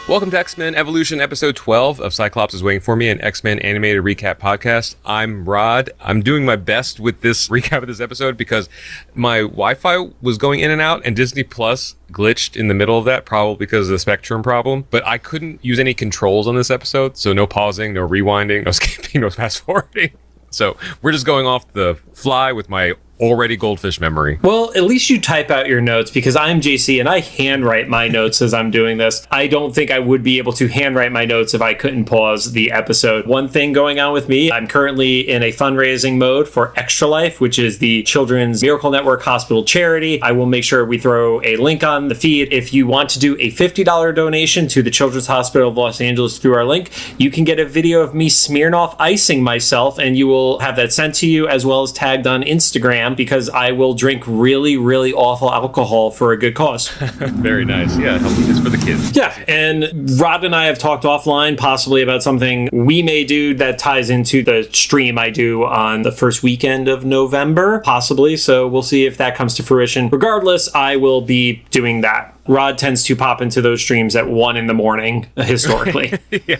Welcome to X-Men Evolution, episode 12 of Cyclops is Waiting for Me, an X-Men animated recap podcast. I'm Rod. I'm doing my best with this recap of this episode because my Wi-Fi was going in and out, and Disney Plus glitched in the middle of that, probably because of the Spectrum problem. But I couldn't use any controls on this episode, so no pausing, no rewinding, no skipping, no fast-forwarding. So we're just going off the fly with my already goldfish memory. Well, at least you type out your notes, because I'm JC and I handwrite my notes as I'm doing this. I don't think I would be able to handwrite my notes if I couldn't pause the episode. One thing going on with me, I'm currently in a fundraising mode for Extra Life, which is the Children's Miracle Network Hospital charity. I will make sure we throw a link on the feed. If you want to do a $50 donation to the Children's Hospital of Los Angeles through our link, you can get a video of me Smirnoff icing myself, and you will have that sent to you as well as tagged on Instagram, because I will drink really, really awful alcohol for a good cause. Very nice. Yeah, it's for the kids. Yeah, and Rod and I have talked offline possibly about something we may do that ties into the stream I do on the first weekend of November, possibly. So we'll see if that comes to fruition. Regardless, I will be doing that. Rod tends to pop into those streams at 1 in.the morning, historically. Yeah,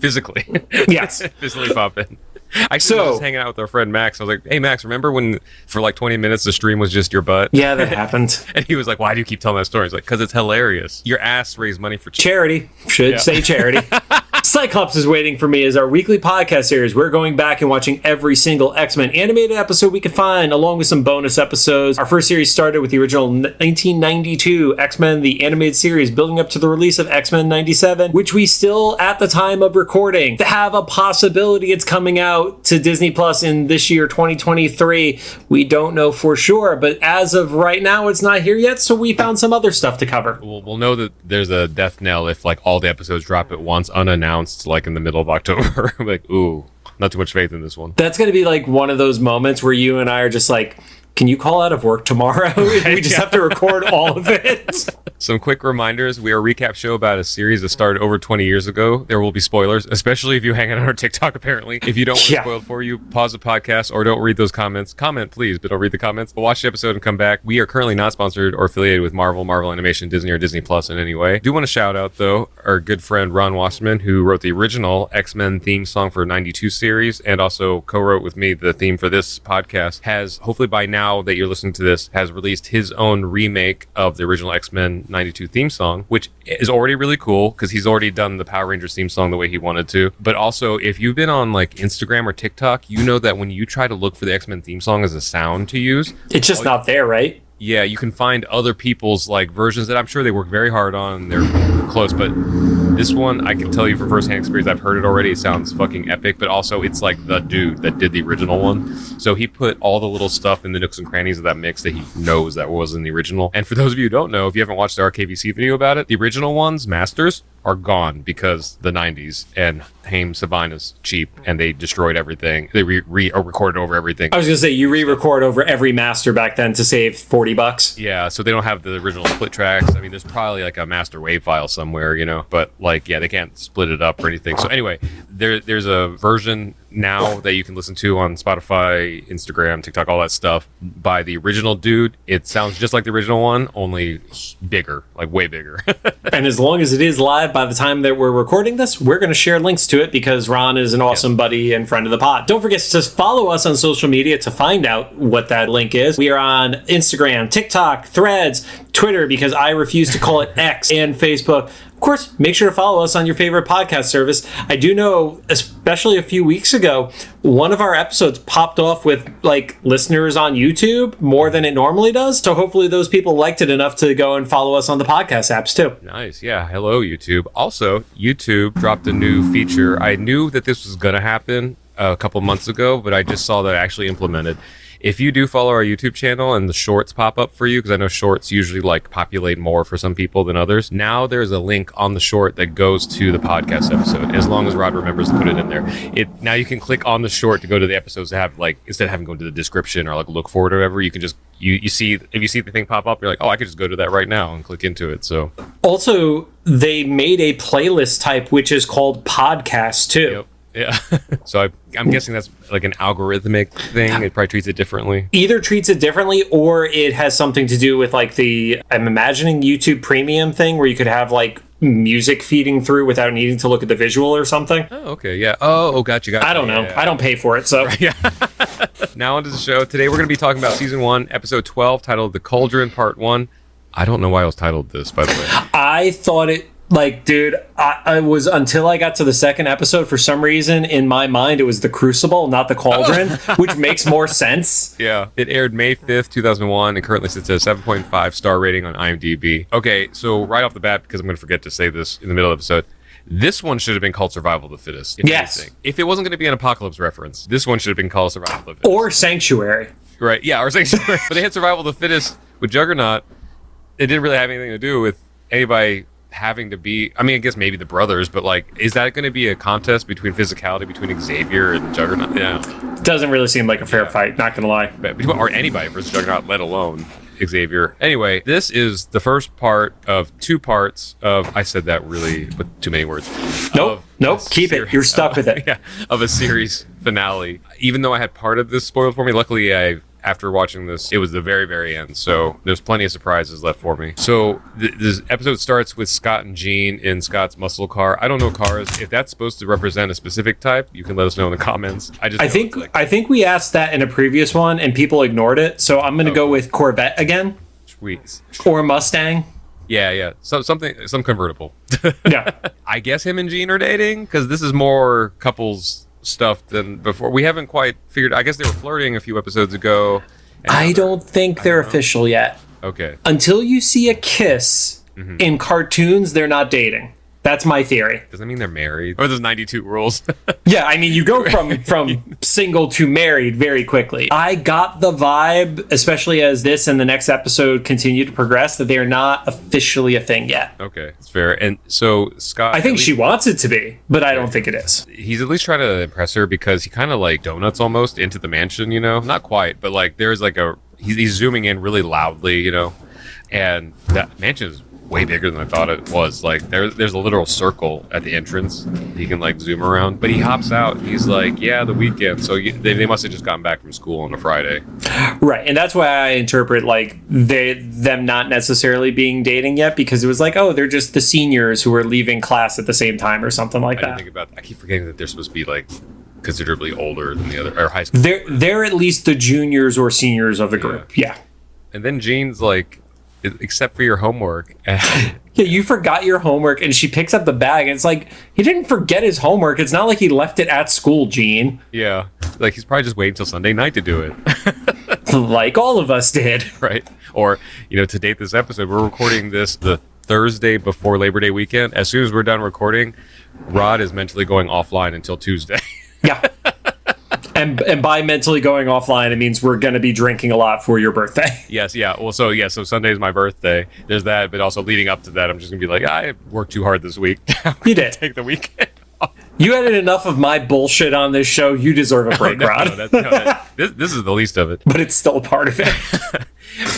physically. Yes. Physically pop in. I was just hanging out with our friend Max. I was like, hey, Max, remember when for like 20 minutes the stream was just your butt? Yeah, that happened. And he was like, why do you keep telling that story? He's like, because it's hilarious. Your ass raised money for charity. Should say charity. Cyclops is Waiting for Me is our weekly podcast series. We're going back and watching every single X-Men animated episode we can find, along with some bonus episodes. Our first series started with the original 1992 X-Men, the animated series, building up to the release of X-Men 97, which we still, at the time of recording, have a possibility it's coming out to Disney Plus in this year, 2023. We don't know for sure, but as of right now, it's not here yet, so we found some other stuff to cover. We'll know that there's a death knell if like all the episodes drop at once, unannounced, like in the middle of October. Like, ooh, not too much faith in this one. That's going to be like one of those moments where you and I are just like, can you call out of work tomorrow? We just have to record all of it. Some quick reminders. We are a recap show about a series that started over 20 years ago. There will be spoilers, especially if you hang out on our TikTok, apparently. If you don't want it spoiled for you, pause the podcast or don't read those comments. Comment, please, but don't read the comments. But watch the episode and come back. We are currently not sponsored or affiliated with Marvel Animation, Disney, or Disney Plus in any way. Do want to shout out, though, our good friend Ron Wasserman, who wrote the original X-Men theme song for 92 series and also co-wrote with me the theme for this podcast, has, hopefully by now that you're listening to this, has released his own remake of the original X-Men 92 theme song, which is already really cool because he's already done the Power Rangers theme song the way he wanted to. But also, if you've been on like Instagram or TikTok, you know that when you try to look for the X-Men theme song as a sound to use, it's just not there, right? Yeah, you can find other people's like versions that I'm sure they work very hard on. They're close, but this one I can tell you from firsthand experience. I've heard it already. It sounds fucking epic, but also it's like the dude that did the original one. So he put all the little stuff in the nooks and crannies of that mix that he knows that was in the original. And for those of you who don't know, if you haven't watched the RKVC video about it, the original ones, masters, are gone because the 90s and Haim Sabina's cheap and they destroyed everything. They recorded over everything. I was gonna say you re-record over every master back then to save $40. Yeah, so they don't have the original split tracks. I mean, there's probably like a master wave file somewhere, you know, but like, yeah, they can't split it up or anything. So anyway, there's a version now that you can listen to on Spotify, Instagram, TikTok, all that stuff by the original dude. It sounds just like the original one, only bigger, like way bigger. And as long as it is live by the time that we're recording this, we're going to share links to it because Ron is an awesome buddy and friend of the pod. Don't forget to follow us on social media to find out what that link is. We are on Instagram, TikTok, Threads, Twitter, because I refuse to call it X, and Facebook. Of course, make sure to follow us on your favorite podcast service. I do know, especially a few weeks ago, one of our episodes popped off with like listeners on YouTube more than it normally does. So hopefully those people liked it enough to go and follow us on the podcast apps too. Nice. Yeah. Hello, YouTube. Also, YouTube dropped a new feature. I knew that this was going to happen a couple months ago, but I just saw that actually implemented. If you do follow our YouTube channel and the shorts pop up for you, because I know shorts usually like populate more for some people than others, now there's a link on the short that goes to the podcast episode, as long as Rod remembers to put it in there. Now you can click on the short to go to the episodes to have like, instead of having to go to the description or like look for it or whatever, you can just, you see, if you see the thing pop up, you're like, oh, I could just go to that right now and click into it. So also, they made a playlist type which is called podcasts too. Yep. Yeah. So I'm guessing that's like an algorithmic thing. It probably treats it differently. Either treats it differently or it has something to do with like I'm imagining YouTube Premium thing where you could have like music feeding through without needing to look at the visual or something. Oh, okay, yeah. Oh, gotcha. I don't know. Yeah. I don't pay for it, so. Right, yeah. Now onto the show. Today we're going to be talking about season 1, episode 12, titled "The Cauldron, Part 1." I don't know why I was titled this, by the way. I thought it, dude, I was, until I got to the second episode, for some reason, in my mind, it was The Crucible, not The Cauldron, which makes more sense. Yeah. It aired May 5th, 2001, and currently sits at a 7.5 star rating on IMDb. Okay, so right off the bat, because I'm going to forget to say this in the middle of the episode, this one should have been called Survival of the Fittest. Yes. Anything. If it wasn't going to be an apocalypse reference, this one should have been called Survival of the Fittest. Or Sanctuary. Right, yeah, or Sanctuary. But they had Survival of the Fittest with Juggernaut. It didn't really have anything to do with anybody having to be, I mean, I guess maybe the brothers, but like, is that going to be a contest between physicality between Xavier and Juggernaut? Yeah. Doesn't really seem like a fair fight, not gonna lie. Or anybody versus Juggernaut, let alone Xavier. Anyway, this is the first part of 2 parts of, I said that really with too many words. Nope, keep it. You're stuck with it. Yeah, of a series finale. Even though I had part of this spoiled for me, luckily after watching this, it was the very, very end. So there's plenty of surprises left for me. So this episode starts with Scott and Jean in Scott's muscle car. I don't know cars. If that's supposed to represent a specific type, you can let us know in the comments. I think we asked that in a previous one and people ignored it. So I'm going to go with Corvette again. Sweet. Or Mustang. Yeah. So some convertible. Yeah. I guess him and Jean are dating because this is more couples stuff than before. We haven't quite figured. I guess they were flirting a few episodes ago. I don't think they're official yet. Okay. Until you see a kiss in cartoons, they're not dating. That's my theory. Does that mean they're married? Or there's 92 rules? Yeah, I mean, you go from single to married very quickly. I got the vibe, especially as this and the next episode continue to progress, that they are not officially a thing yet. Okay, it's fair. And so Scott, I think she wants it to be, but I don't think it is. He's at least trying to impress her because he kind of like donuts almost into the mansion, you know? Not quite, but like there's like he's zooming in really loudly, you know? And that mansion is way bigger than I thought it was. Like there's a literal circle at the entrance he can like zoom around, but he hops out and he's like, yeah, the weekend, so they must have just gotten back from school on a Friday, right? And that's why I interpret like them not necessarily being dating yet, because it was like, oh, they're just the seniors who are leaving class at the same time or something like that. I keep forgetting that they're supposed to be like considerably older than the other, or high school. They're at least the juniors or seniors of the group. Yeah. And then Jean's like, except for your homework. Yeah, you forgot your homework, and she picks up the bag, and it's like, he didn't forget his homework. It's not like he left it at school, Gene. Yeah, like he's probably just waiting till Sunday night to do it. Like all of us did. Right. Or, to date this episode, we're recording this the Thursday before Labor Day weekend. As soon as we're done recording, Rod is mentally going offline until Tuesday. Yeah. And by mentally going offline, it means we're going to be drinking a lot for your birthday. Yes, yeah. Well, so Sunday is my birthday. There's that, but also leading up to that, I'm just going to be like, I worked too hard this week. You did. Take the weekend off. You added enough of my bullshit on this show. You deserve a break, Rod. This is the least of it. But it's still part of it.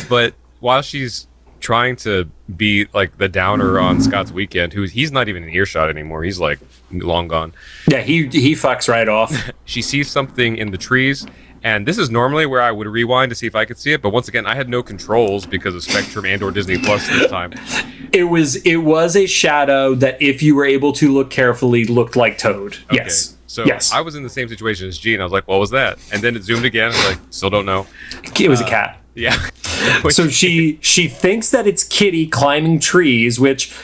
But while she's trying to be like the downer on Scott's weekend, he's not even in earshot anymore. He's like long gone. Yeah, he fucks right off. She sees something in the trees, and this is normally where I would rewind to see if I could see it, but once again, I had no controls because of Spectrum and or Disney Plus this time. It was a shadow that, if you were able to look carefully, looked like Toad. Okay. Yes. So yes. I was in the same situation as Gene. I was like, what was that? And then it zoomed again. I was like, still don't know. It was a cat. Yeah. So she thinks that it's Kitty climbing trees, which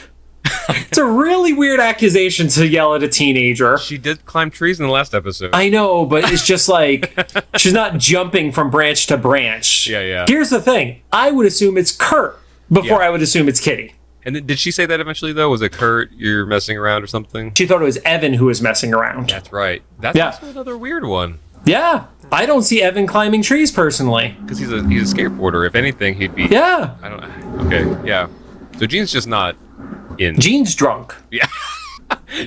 it's a really weird accusation to yell at a teenager. She did climb trees in the last episode. I know, but it's just like, she's not jumping from branch to branch. Yeah. Here's the thing. I would assume it's Kurt before I would assume it's Kitty. And then, did she say that eventually, though? Was it Kurt, you're messing around or something? She thought it was Evan who was messing around. That's right. That's also another weird one. Yeah. I don't see Evan climbing trees, personally. Because he's a skateboarder. If anything, he'd be... Yeah. I don't know. Okay, yeah. So Gene's just not in... Gene's drunk. Yeah.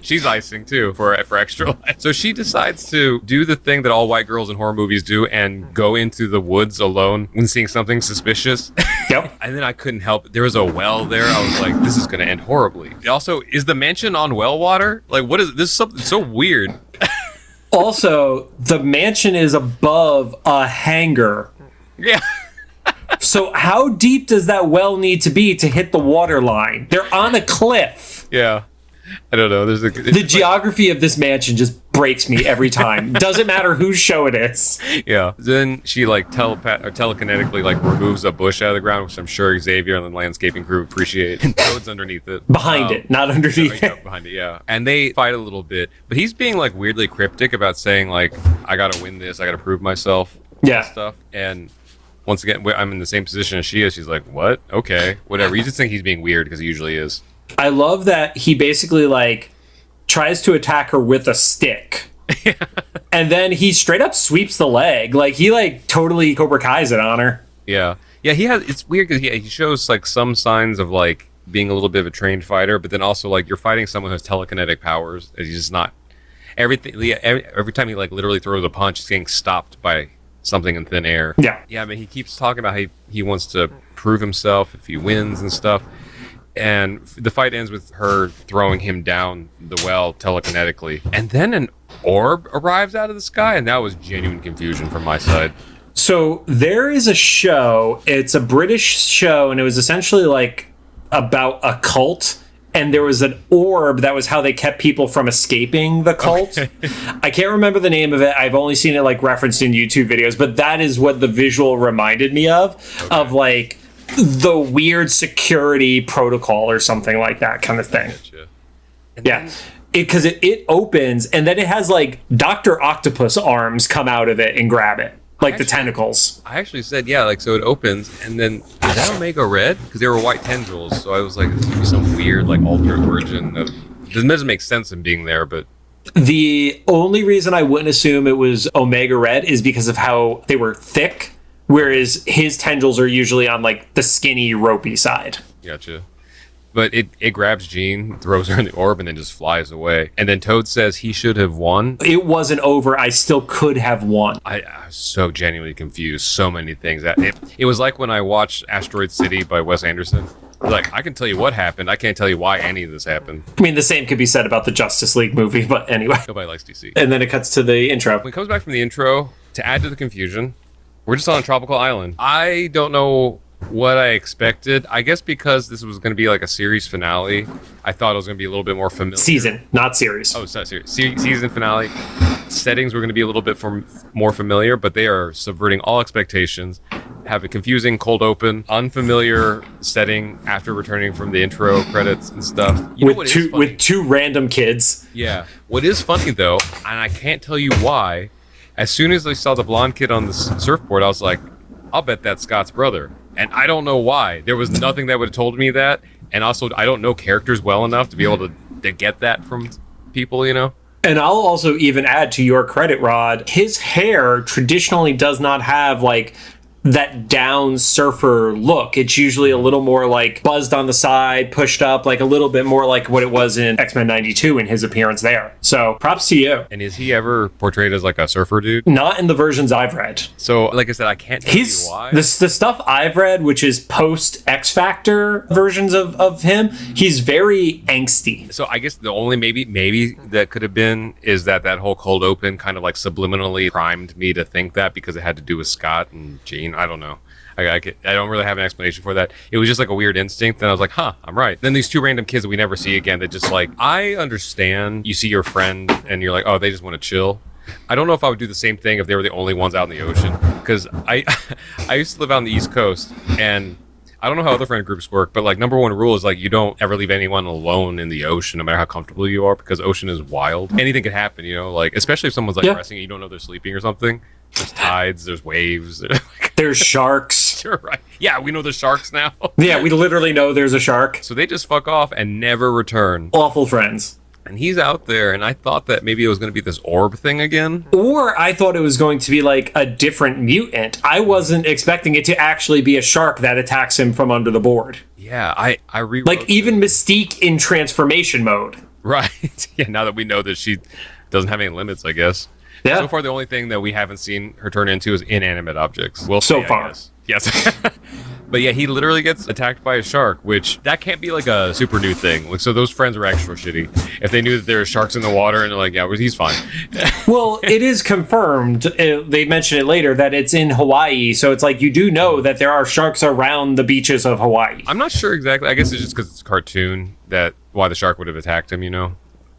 She's icing, too, for extra life. So she decides to do the thing that all white girls in horror movies do and go into the woods alone when seeing something suspicious. Yep. And then I couldn't help it. There was a well there. I was like, this is going to end horribly. Also, is the mansion on well water? Like, what is this? Is something so weird. Also, the mansion is above a hangar. Yeah. So how deep does that well need to be to hit the water line? They're on a cliff. Yeah. I don't know. The geography of this mansion just breaks me every time. Doesn't matter whose show it is. Yeah. Then she like telekinetically like removes a bush out of the ground, which I'm sure Xavier and the landscaping crew appreciate. And Toad's underneath it. Behind it, not underneath it. Behind it, yeah. And they fight a little bit, but he's being like weirdly cryptic about saying like, I gotta win this, I gotta prove myself. Yeah. And stuff. And once again, I'm in the same position as she is. She's like, what? Okay, whatever. You just think he's being weird because he usually is. I love that he basically like tries to attack her with a stick. And then he straight up sweeps the leg. Like he like totally Cobra Kai's it on her. Yeah. Yeah, it's weird because he shows like some signs of like being a little bit of a trained fighter, but then also like you're fighting someone who has telekinetic powers. He's just not everything. Every time he like literally throws a punch, he's getting stopped by something in thin air. Yeah. Yeah, I mean, he keeps talking about how he wants to prove himself if he wins and stuff. And the fight ends with her throwing him down the well telekinetically. And then an orb arrives out of the sky, and that was genuine confusion from my side. So there is a show, it's a British show, and it was essentially like about a cult. And there was an orb that was how they kept people from escaping the cult. Okay. I can't remember the name of it. I've only seen it like referenced in YouTube videos, but that is what the visual reminded me of like the weird security protocol or something like that kind of thing. Gotcha. Yeah. Because it opens and then it has like Dr. Octopus arms come out of it and grab it. Like the tentacles. I actually said, yeah, like, so it opens, and then, is that Omega Red? Because they were white tendrils, so I was like, this would be some weird, like, alternate origin of... This doesn't make sense in being there, but... The only reason I wouldn't assume it was Omega Red is because of how they were thick, whereas his tendrils are usually on, like, the skinny, ropey side. Gotcha. But it grabs Jean, throws her in the orb, and then just flies away. And then Toad says he should have won. It wasn't over. I still could have won. I was so genuinely confused. So many things. It was like when I watched Asteroid City by Wes Anderson. Like, I can tell you what happened. I can't tell you why any of this happened. I mean, the same could be said about the Justice League movie, but anyway. Nobody likes DC. And then it cuts to the intro. When it comes back from the intro, to add to the confusion, we're just on a tropical island. I don't know what I expected. I guess because this was going to be like a series finale, I thought it was going to be a little bit more familiar. Season, not series. Oh, it's not series. Season finale. Settings were going to be a little bit more familiar, but they are subverting all expectations. Have a confusing cold open, unfamiliar setting after returning from the intro credits and stuff. With two random kids. Yeah. What is funny though, and I can't tell you why, as soon as I saw the blonde kid on the surfboard, I was like, I'll bet that's Scott's brother. And I don't know why. There was nothing that would have told me that. And also, I don't know characters well enough to be able to get that from people, you know? And I'll also even add to your credit, Rod, his hair traditionally does not have, like, that down surfer look. It's usually a little more like buzzed on the side, pushed up, like a little bit more like what it was in X-Men 92 in his appearance there. So props to you. And is he ever portrayed as like a surfer dude? Not in the versions I've read. So like I said, I can't tell you why. The stuff I've read, which is post X Factor versions of him, he's very angsty. So I guess the only maybe that could have been is that whole cold open kind of like subliminally primed me to think that because it had to do with Scott and Jean. I don't know. I don't really have an explanation for that. It was just like a weird instinct, and I was like, huh, I'm right. Then these two random kids that we never see again that just like, I understand you see your friend and you're like, oh, they just want to chill. I don't know if I would do the same thing if they were the only ones out in the ocean, because I used to live out on the East Coast, and I don't know how other friend groups work, but like number one rule is like you don't ever leave anyone alone in the ocean, no matter how comfortable you are, because ocean is wild. Anything could happen, you know, like especially if someone's like resting and you don't know they're sleeping or something. There's tides, there's waves. There's sharks. Sure, right. Yeah, we know there's sharks now. Yeah, we literally know there's a shark. So they just fuck off and never return. Awful friends. And he's out there, and I thought that maybe it was going to be this orb thing again. Or I thought it was going to be like a different mutant. I wasn't expecting it to actually be a shark that attacks him from under the board. Yeah, I rewrote like even Mystique in transformation mode. Right. Yeah, now that we know that she doesn't have any limits, I guess. Yeah. So far, the only thing that we haven't seen her turn into is inanimate objects. Well, so far. Yes. But yeah, he literally gets attacked by a shark, which that can't be like a super new thing. Like, so those friends are extra shitty. If they knew that there were sharks in the water and they're like, yeah, he's fine. Well, it is confirmed. They mention it later that it's in Hawaii. So it's like you do know that there are sharks around the beaches of Hawaii. I'm not sure exactly. I guess it's just because it's a cartoon that, why the shark would have attacked him,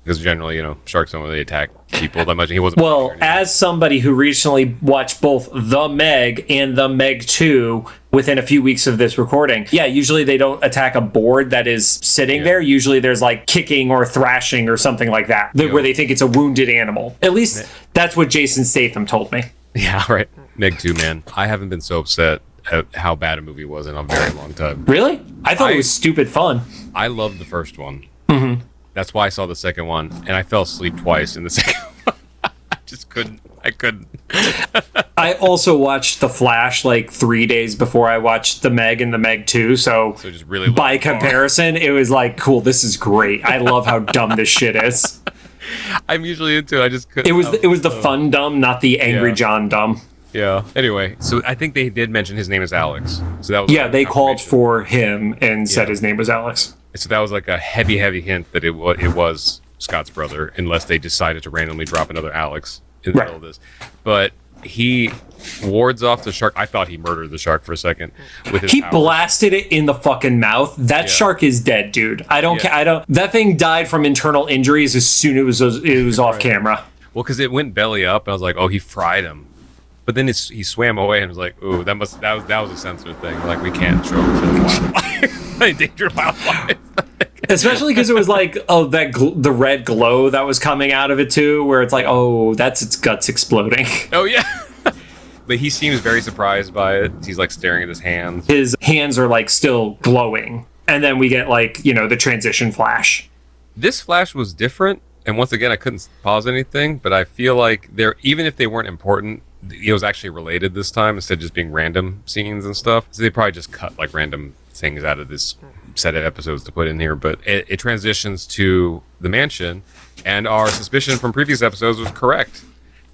because generally, sharks don't really attack people that much. He wasn't. Well, as somebody who recently watched both The Meg and The Meg 2 within a few weeks of this recording, usually they don't attack a board that is sitting there. Usually there's like kicking or thrashing or something like that, where they think it's a wounded animal. At least that's what Jason Statham told me. Yeah, right. Meg 2, man. I haven't been so upset at how bad a movie was in a very long time. Really? I thought it was stupid fun. I loved the first one. Mm-hmm. That's why I saw the second one, and I fell asleep twice in the second one. I just couldn't. I couldn't. I also watched The Flash like 3 days before I watched The Meg and The Meg 2, so just really by comparison, it was like, cool, this is great. I love how dumb this shit is. I'm usually into it. I just couldn't. It was the fun dumb, not the Angry John dumb. Yeah. Anyway, so I think they did mention his name is Alex. So that was they called for him and said his name was Alex. So that was like a heavy hint that it was Scott's brother, unless they decided to randomly drop another Alex in the middle of this. But he wards off the shark. I thought he murdered the shark for a second with his powers. Blasted it in the fucking mouth. That shark is dead, dude. I don't care. That thing died from internal injuries as soon as it was off camera. Well, because it went belly up, and I was like, oh, he fried him. But then he swam away and was like, ooh, that was a censored thing. Like, we can't show wildlife. Endangered wildlife. Especially because it was like, the red glow that was coming out of it too, where it's like, oh, that's its guts exploding. Oh yeah. But he seems very surprised by it. He's like staring at his hands. His hands are like still glowing, and then we get like the transition flash. This flash was different, and once again, I couldn't pause anything. But I feel like even if they weren't important, it was actually related this time instead of just being random scenes and stuff. So they probably just cut like random things out of this set of episodes to put in here. But it transitions to the mansion, and our suspicion from previous episodes was correct.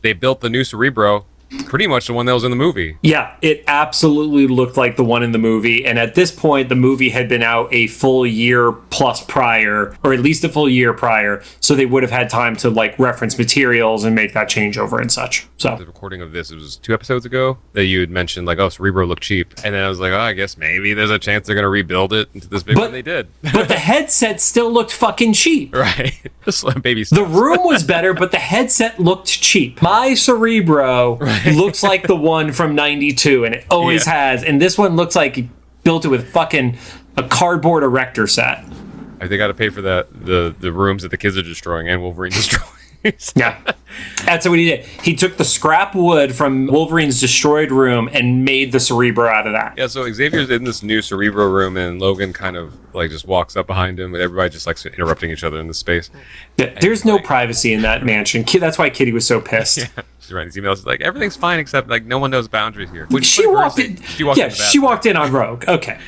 They built the new Cerebro, pretty much the one that was in the movie. Yeah, it absolutely looked like the one in the movie. And at this point, the movie had been out a full year plus prior, or at least a full year prior. So they would have had time to like reference materials and make that changeover and such. So the recording of this, it was 2 episodes ago that you had mentioned like, oh, Cerebro looked cheap. And then I was like, oh, I guess maybe there's a chance they're going to rebuild it into this big one. They did. But the headset still looked fucking cheap. Right. Just baby steps. The room was better, but the headset looked cheap. My Cerebro looks like the one from 92, and it always has. And this one looks like he built it with fucking a cardboard erector set. They got to pay for the rooms that the kids are destroying and Wolverine destroys. Yeah, that's what he did. He took the scrap wood from Wolverine's destroyed room and made the Cerebro out of that. Yeah, so Xavier's in this new Cerebro room, and Logan kind of like just walks up behind him, and everybody just like interrupting each other in the space. Yeah, there's no privacy in that mansion. That's why Kitty was so pissed. Yeah. She's writing these emails like everything's fine except like no one knows boundaries here. She walked in. She walked in on Rogue. Okay.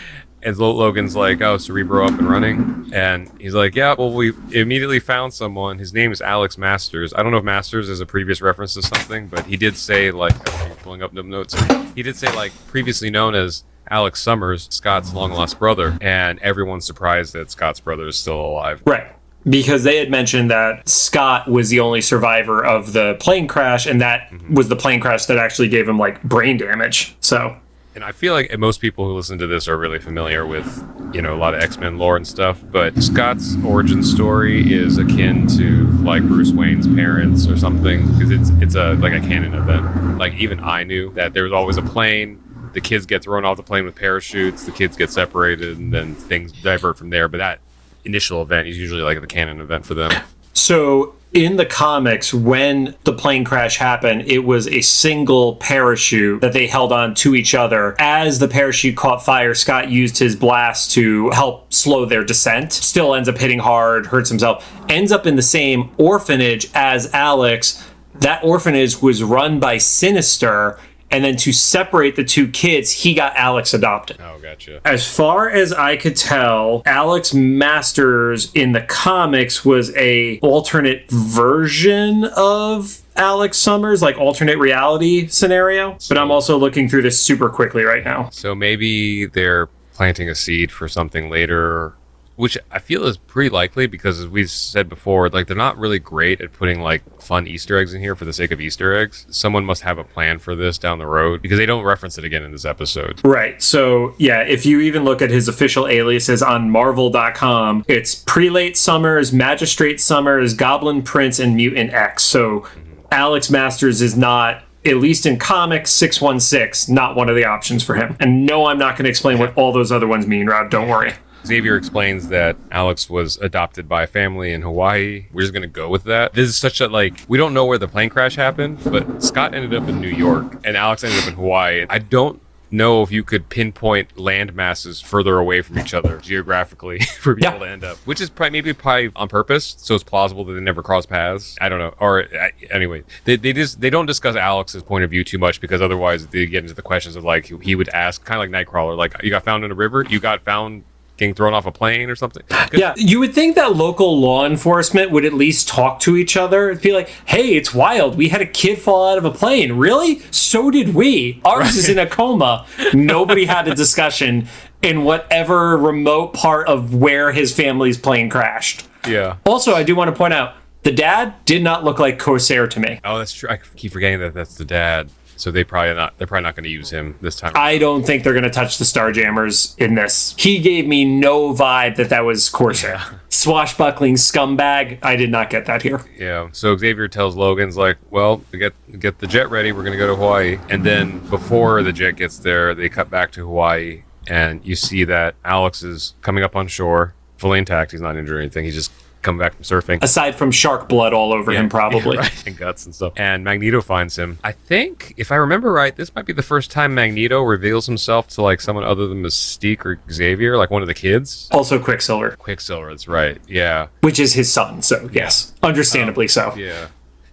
And Logan's like, oh, Cerebro up and running. And he's like, yeah, well, we immediately found someone. His name is Alex Masters. I don't know if Masters is a previous reference to something, but he did say, like, pulling up the notes, he did say, like, previously known as Alex Summers, Scott's long-lost brother. And everyone's surprised that Scott's brother is still alive. Right. Because they had mentioned that Scott was the only survivor of the plane crash, and that was the plane crash that actually gave him, like, brain damage. So... And I feel like most people who listen to this are really familiar with, a lot of X-Men lore and stuff, but Scott's origin story is akin to like Bruce Wayne's parents or something, because it's a canon event. Like even I knew that there was always a plane, the kids get thrown off the plane with parachutes, the kids get separated, and then things divert from there. But that initial event is usually like the canon event for them. So in the comics, when the plane crash happened, it was a single parachute that they held on to each other. As the parachute caught fire, Scott used his blast to help slow their descent. Still ends up hitting hard, hurts himself. Ends up in the same orphanage as Alex. That orphanage was run by Sinister. And then to separate the two kids, he got Alex adopted. Oh, gotcha. As far as I could tell, Alex Masters in the comics was a alternate version of Alex Summers, like alternate reality scenario. But I'm also looking through this super quickly right now. So maybe they're planting a seed for something later which I feel is pretty likely because, as we've said before, like they're not really great at putting like fun Easter eggs in here for the sake of Easter eggs. Someone must have a plan for this down the road because they don't reference it again in this episode. Right. So yeah, if you even look at his official aliases on Marvel.com, it's Prelate Summers, Magistrate Summers, Goblin Prince, and Mutant X. So Alex Masters is not, at least in comics, 616, not one of the options for him. And no, I'm not going to explain what all those other ones mean, Rob. Don't worry. Xavier explains that Alex was adopted by a family in Hawaii. We're just going to go with that. This is such a, like, we don't know where the plane crash happened, but Scott ended up in New York and Alex ended up in Hawaii. I don't know if you could pinpoint land masses further away from each other geographically for people to end up, which is probably on purpose, so it's plausible that they never cross paths. I don't know. Or anyway, they don't discuss Alex's point of view too much because otherwise they get into the questions of like he would ask, kind of like Nightcrawler, like you got found in a river, you got found getting thrown off a plane or something. Yeah, you would think that local law enforcement would at least talk to each other. It'd be like, hey, it's wild. We had a kid fall out of a plane. Really? So did we. Ours is in a coma. Nobody had a discussion in whatever remote part of where his family's plane crashed. Yeah. Also, I do want to point out, the dad did not look like Corsair to me. Oh, that's true. I keep forgetting that that's the dad. So they're probably not going to use him this time. I don't think they're going to touch the Starjammers in this. He gave me no vibe that was Corsair. Yeah. Swashbuckling scumbag. I did not get that here. Yeah. So Xavier tells Logan's like, well, get the jet ready. We're going to go to Hawaii. And then before the jet gets there, they cut back to Hawaii. And you see that Alex is coming up on shore, fully intact. He's not injured or anything. He's just come back from surfing. Aside from shark blood all over him, probably. Yeah, right. And guts and stuff. And Magneto finds him. I think, if I remember right, this might be the first time Magneto reveals himself to like someone other than Mystique or Xavier, like one of the kids. Also Quicksilver. Quicksilver, that's right. Yeah. Which is his son, so yes. Understandably so. Yeah.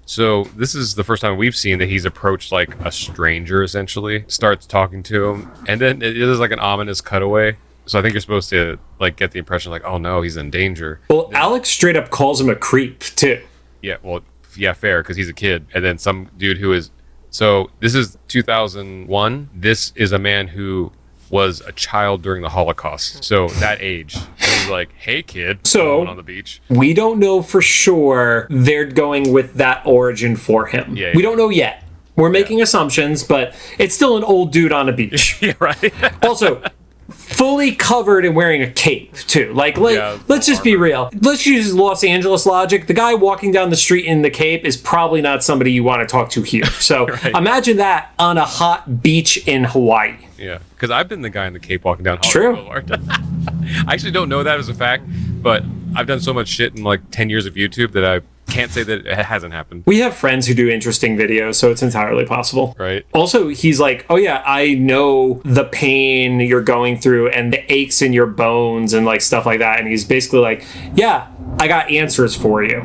So this is the first time we've seen that he's approached like a stranger, essentially. Starts talking to him. And then it is like an ominous cutaway. So I think you're supposed to like get the impression like, oh no, he's in danger. Well, Alex straight up calls him a creep too. Yeah, well, yeah, fair, because he's a kid. And then some dude who is... So this is 2001. This is a man who was a child during the Holocaust. So that age. And he's like, hey kid, so on the beach. We don't know for sure they're going with that origin for him. Yeah, we don't know yet. We're making assumptions, but it's still an old dude on a beach. Yeah, right. Also... fully covered and wearing a cape too. Let's just be real. Let's use Los Angeles logic. The guy walking down the street in the cape is probably not somebody you want to talk to here. So right. Imagine that on a hot beach in Hawaii. Yeah, because I've been the guy in the cape walking down True. Boulevard. I actually don't know that as a fact, but I've done so much shit in like 10 years of YouTube that I can't say that it hasn't happened. We have friends who do interesting videos, so it's entirely possible. Right. Also, he's like, oh yeah, I know the pain you're going through and the aches in your bones and like stuff like that. And he's basically like, yeah, I got answers for you.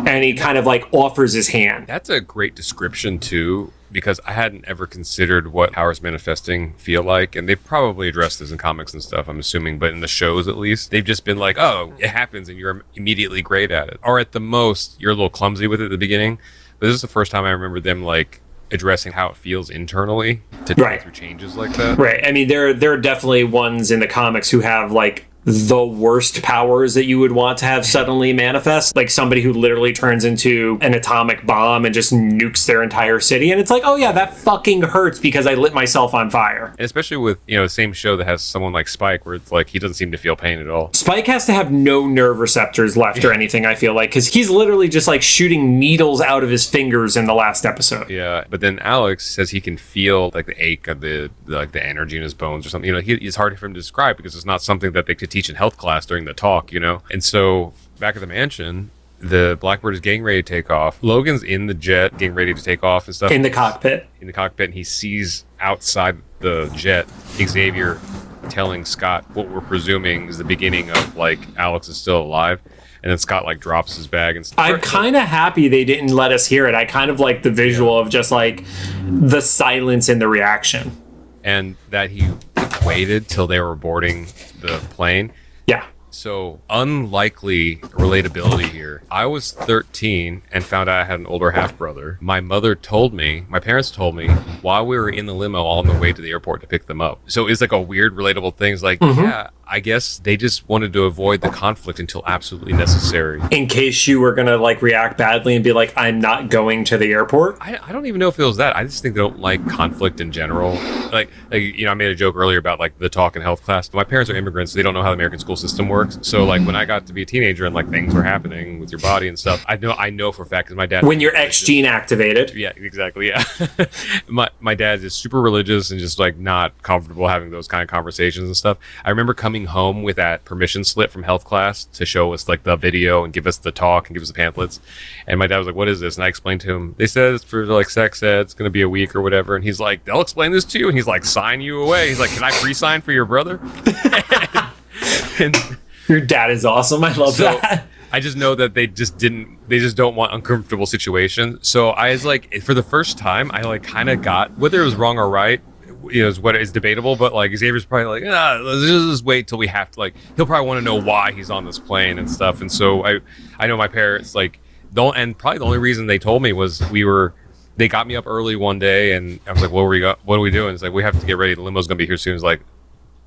And he kind of like offers his hand. That's a great description too, because I hadn't ever considered what powers manifesting feel like, and they've probably addressed this in comics and stuff, I'm assuming, but in the shows at least, they've just been like, oh, it happens and you're immediately great at it. Or at the most, you're a little clumsy with it at the beginning. But this is the first time I remember them like addressing how it feels internally to go through changes like that. Right. I mean, there are definitely ones in the comics who have like the worst powers that you would want to have suddenly manifest, like somebody who literally turns into an atomic bomb and just nukes their entire city, and it's like, oh yeah, that fucking hurts because I lit myself on fire. And especially with, you know, the same show that has someone like Spike where it's like he doesn't seem to feel pain at all. Spike has to have no nerve receptors left or anything, I feel like, because he's literally just like shooting needles out of his fingers in the last episode. Yeah, but then Alex says he can feel like the ache of the energy in his bones or something. You know, it's hard for him to describe because it's not something that they could teach in health class during the talk, you know. And so back at the mansion, the Blackbird is getting ready to take off. Logan's in the jet getting ready to take off and stuff. In the cockpit, and he sees outside the jet Xavier telling Scott what we're presuming is the beginning of like Alex is still alive. And then Scott like drops his bag and stuff. I'm kind of happy they didn't let us hear it. I kind of like the visual of just like the silence and the reaction. And that he waited till they were boarding the plane. Yeah. So, unlikely relatability here. I was 13 and found out I had an older half-brother. My parents told me, while we were in the limo on the way to the airport to pick them up. So it's like a weird relatable thing. It's like, yeah, I guess they just wanted to avoid the conflict until absolutely necessary. In case you were going to like react badly and be like, I'm not going to the airport? I don't even know if it was that. I just think they don't like conflict in general. Like I made a joke earlier about like the talk in health class. My parents are immigrants. So they don't know how the American school system works. So like when I got to be a teenager and like things were happening with your body and stuff, I know for a fact because my dad. When your X gene activated. Yeah, exactly. Yeah. my dad is super religious and just like not comfortable having those kind of conversations and stuff. I remember coming home with that permission slip from health class to show us like the video and give us the talk and give us the pamphlets. And my dad was like, what is this? And I explained to him, they said it's for like sex ed, it's going to be a week or whatever. And he's like, they'll explain this to you. And he's like, sign you away. He's like, can I pre-sign for your brother? and your dad is awesome. I love that. I just know that they just don't want uncomfortable situations. So I was like, for the first time, I like kind of got, whether it was wrong or right, is what is debatable, but like Xavier's probably like, let's just wait till we have to, like, he'll probably want to know why he's on this plane and stuff. And so I know my parents like and probably the only reason they told me was they got me up early one day and I was like, what are we doing? It's like, we have to get ready. The limo's gonna be here soon. It's like,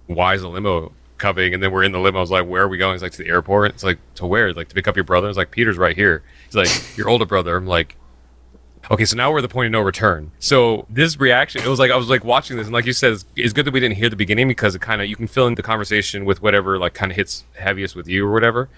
why is the limo coming? And then we're in the limo. I was like, where are we going? It's like, to the airport. It's like, to where? Like, to pick up your brother. It's like, Peter's right here. He's like, your older brother. I'm like, okay, so now we're at the point of no return. So this reaction, it was like, I was like watching this, and like you said, it's good that we didn't hear the beginning because it kind of, you can fill in the conversation with whatever like kind of hits heaviest with you or whatever.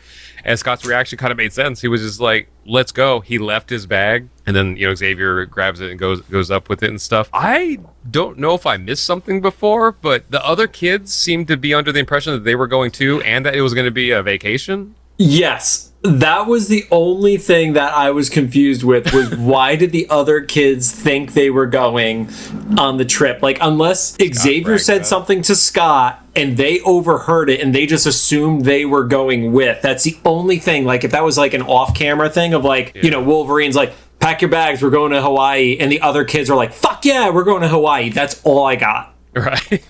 And Scott's reaction kind of made sense. He was just like, let's go. He left his bag, and then Xavier grabs it and goes up with it and stuff. I don't know if I missed something before, but the other kids seemed to be under the impression that they were going too, and that it was going to be a vacation. Yes. That was the only thing that I was confused with, was why did the other kids think they were going on the trip? Like, unless Xavier said something to Scott and they overheard it and they just assumed they were going with. That's the only thing. Like, if that was like an off-camera thing of like, Wolverine's like, pack your bags, we're going to Hawaii. And the other kids are like, fuck yeah, we're going to Hawaii. That's all I got. Right.